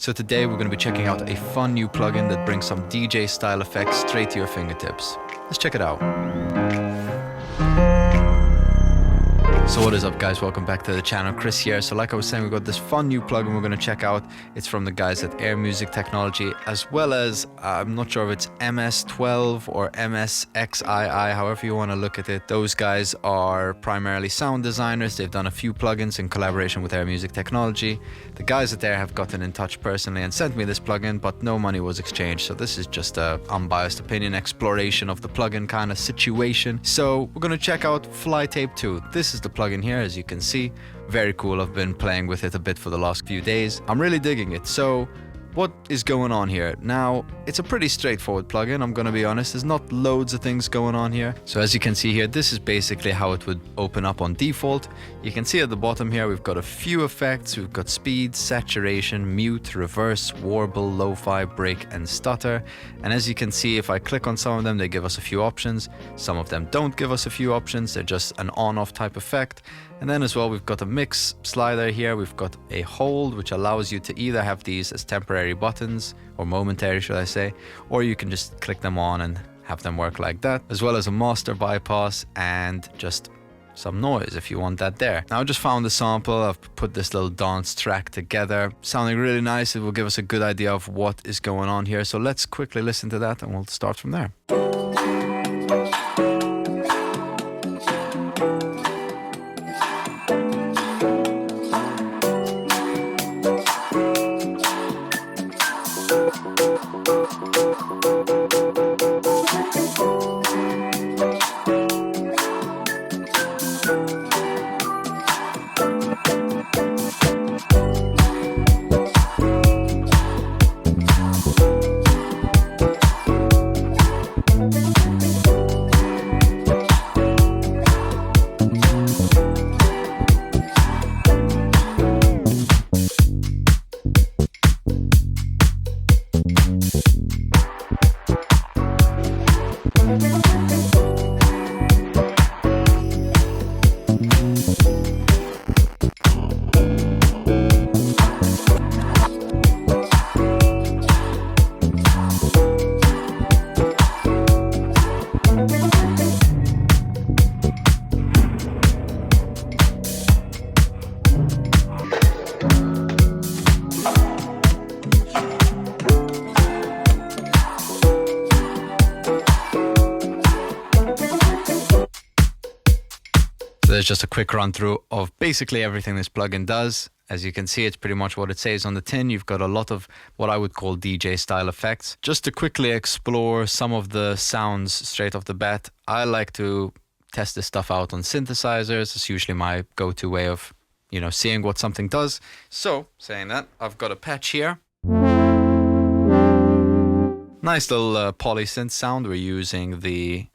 So today we're going to be checking out a fun new plugin that brings some DJ style effects straight to your fingertips. Let's check it out. So what is up, guys? Welcome back to the channel. Chris here. So like I was saying, we've got this fun new plugin we're going to check out. It's from the guys at Air Music Technology, as well as I'm not sure if it's MS12 or MSXII, however you want to look at it. Those guys are primarily sound designers. They've done a few plugins in collaboration with Air Music Technology. The guys at Air have gotten in touch personally and sent me this plugin, but no money was exchanged. So this is just a unbiased opinion exploration of the plugin kind of situation. So we're going to check out Fly Tape 2. This is the plugin here, as you can see. Very cool. I've been playing with it a bit for the last few days. I'm really digging it. So what is going on here? Now, it's a pretty straightforward plugin, I'm gonna be honest. There's not loads of things going on here. So as you can see here, this is basically how it would open up on default. You can see at the bottom here, we've got a few effects. We've got speed, saturation, mute, reverse, warble, lo-fi, break, and stutter. And as you can see, if I click on some of them, they give us a few options. Some of them don't give us a few options. They're just an on-off type effect. And then as well, we've got a mix slider here. We've got a hold, which allows you to either have these as temporary buttons, or momentary, should I say, or you can just click them on and have them work like that, as well as a master bypass and just some noise if you want that there. Now I just found the sample. I've put this little dance track together, sounding really nice. It will give us a good idea of what is going on here. So let's quickly listen to that and we'll start from there. There's just a quick run through of basically everything this plugin does. As you can see, it's pretty much what it says on the tin. You've got a lot of what I would call DJ style effects. Just to quickly explore some of the sounds straight off the bat, I like to test this stuff out on synthesizers. It's usually my go-to way of, seeing what something does. So, saying that, I've got a patch here. Nice little polysynth sound. We're using the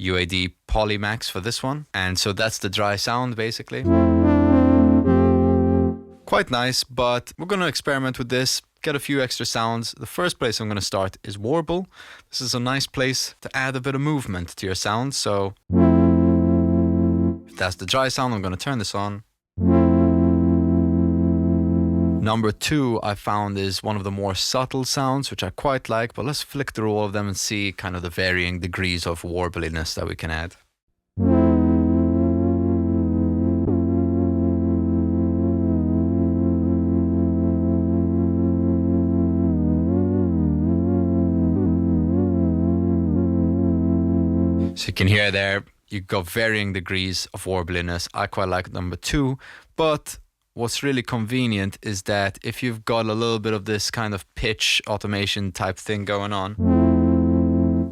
UAD Polymax for this one, and so that's the dry sound basically. Quite nice, but we're going to experiment with this, get a few extra sounds. The first place I'm going to start is warble. This is a nice place to add a bit of movement to your sound. So if that's the dry sound, I'm going to turn this on. Number 2 I found is one of the more subtle sounds, which I quite like, but let's flick through all of them and see kind of the varying degrees of warbliness that we can add. So you can hear there, you've got varying degrees of warbliness. I quite like number 2, but what's really convenient is that if you've got a little bit of this kind of pitch automation type thing going on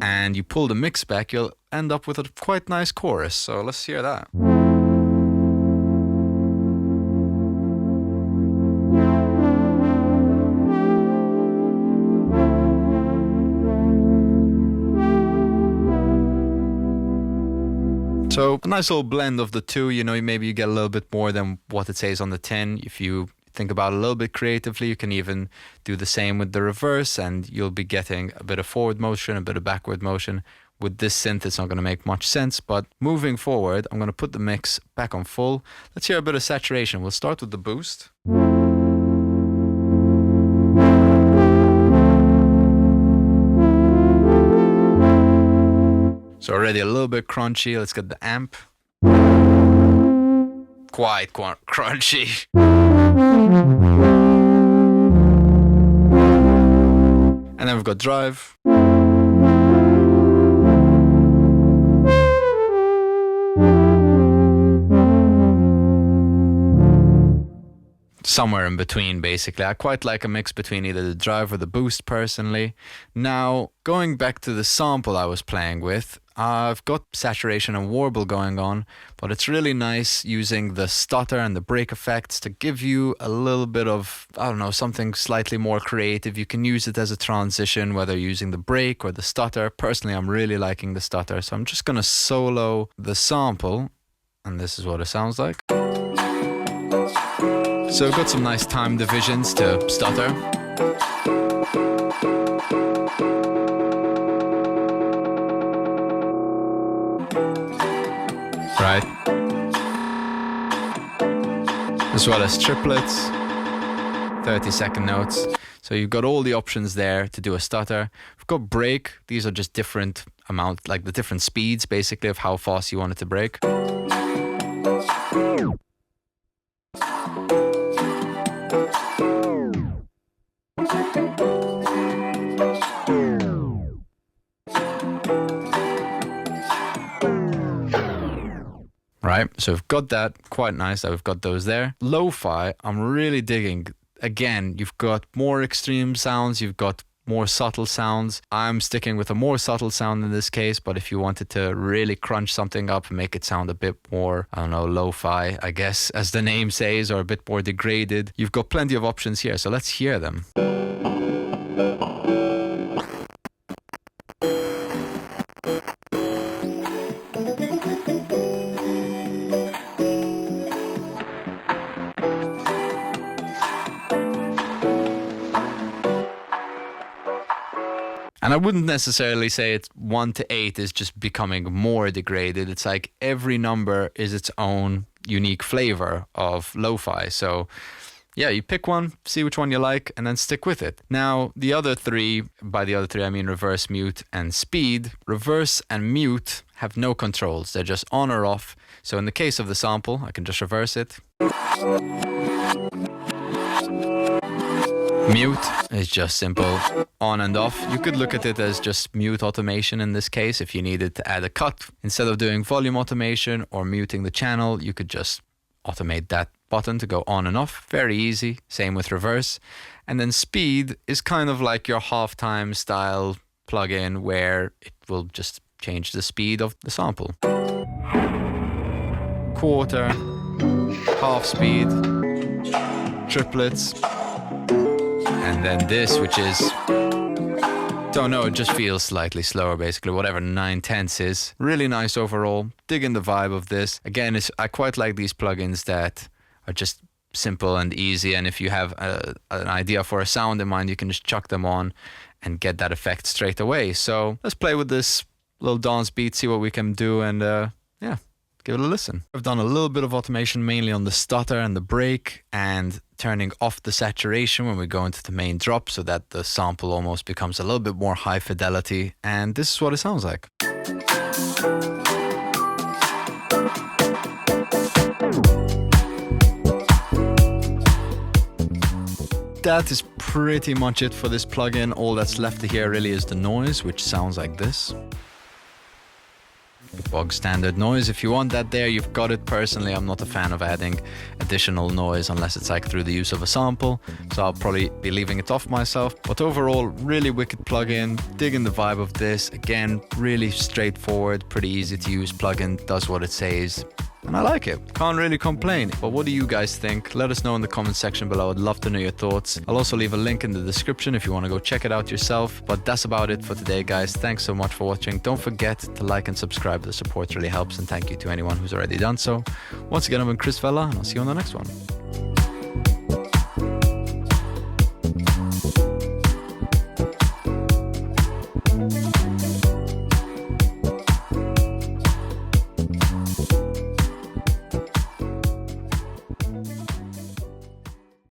and you pull the mix back, you'll end up with a quite nice chorus. So let's hear that. So a nice little blend of the two. Maybe you get a little bit more than what it says on the tin. If you think about it a little bit creatively, you can even do the same with the reverse, and you'll be getting a bit of forward motion, a bit of backward motion. With this synth, it's not going to make much sense, but moving forward, I'm going to put the mix back on full. Let's hear a bit of saturation. We'll start with the boost. So already a little bit crunchy. Let's get the amp. Quite crunchy. And then we've got drive. Somewhere in between, basically. I quite like a mix between either the drive or the boost personally. Now, going back to the sample I was playing with, I've got saturation and warble going on, but it's really nice using the stutter and the break effects to give you a little bit of, I don't know, something slightly more creative. You can use it as a transition, whether using the break or the stutter. Personally, I'm really liking the stutter, so I'm just gonna solo the sample, and this is what it sounds like. So we've got some nice time divisions to stutter. Right. As well as triplets, 30-second notes. So you've got all the options there to do a stutter. We've got break. These are just different amount, like the different speeds basically of how fast you want it to break. Right, so we've got that, quite nice that we've got those there. Lo-fi, I'm really digging. Again, you've got more extreme sounds, you've got more subtle sounds. I'm sticking with a more subtle sound in this case, but if you wanted to really crunch something up and make it sound a bit more, I don't know, lo-fi, I guess, as the name says, or a bit more degraded, you've got plenty of options here, so let's hear them. And I wouldn't necessarily say it's 1 to 8 is just becoming more degraded. It's like every number is its own unique flavor of lo-fi. So yeah, you pick one, see which one you like, and then stick with it. Now, the other three, by the other three, I mean reverse, mute, and speed. Reverse and mute have no controls. They're just on or off. So in the case of the sample, I can just reverse it. Mute is just simple on and off. You could look at it as just mute automation in this case. If you needed to add a cut, instead of doing volume automation or muting the channel, you could just automate that button to go on and off. Very easy. Same with reverse. And then speed is kind of like your halftime style plugin where it will just change the speed of the sample. Quarter, half speed, triplets. And then this, which is, don't know, it just feels slightly slower basically, whatever 9/10 is. Really nice overall, digging the vibe of this. Again, I quite like these plugins that are just simple and easy, and if you have an idea for a sound in mind, you can just chuck them on and get that effect straight away. So let's play with this little dance beat, see what we can do, and yeah, give it a listen. I've done a little bit of automation mainly on the stutter and the break, and turning off the saturation when we go into the main drop so that the sample almost becomes a little bit more high fidelity, and this is what it sounds like. That is pretty much it for this plugin. All that's left to hear really is the noise, which sounds like this. Bog standard noise. If you want that there, you've got it. Personally, I'm not a fan of adding additional noise unless it's like through the use of a sample, so I'll probably be leaving it off myself. But overall, really wicked plugin, digging the vibe of this. Again, really straightforward, pretty easy to use plugin, does what it says, and I like it. Can't really complain. But what do you guys think? Let us know in the comment section below. I'd love to know your thoughts. I'll also leave a link in the description if you want to go check it out yourself. But that's about it for today, guys. Thanks so much for watching. Don't forget to like and subscribe. The support really helps, and thank you to anyone who's already done so. Once again, I've been Chris Vella, and I'll see you on the next one.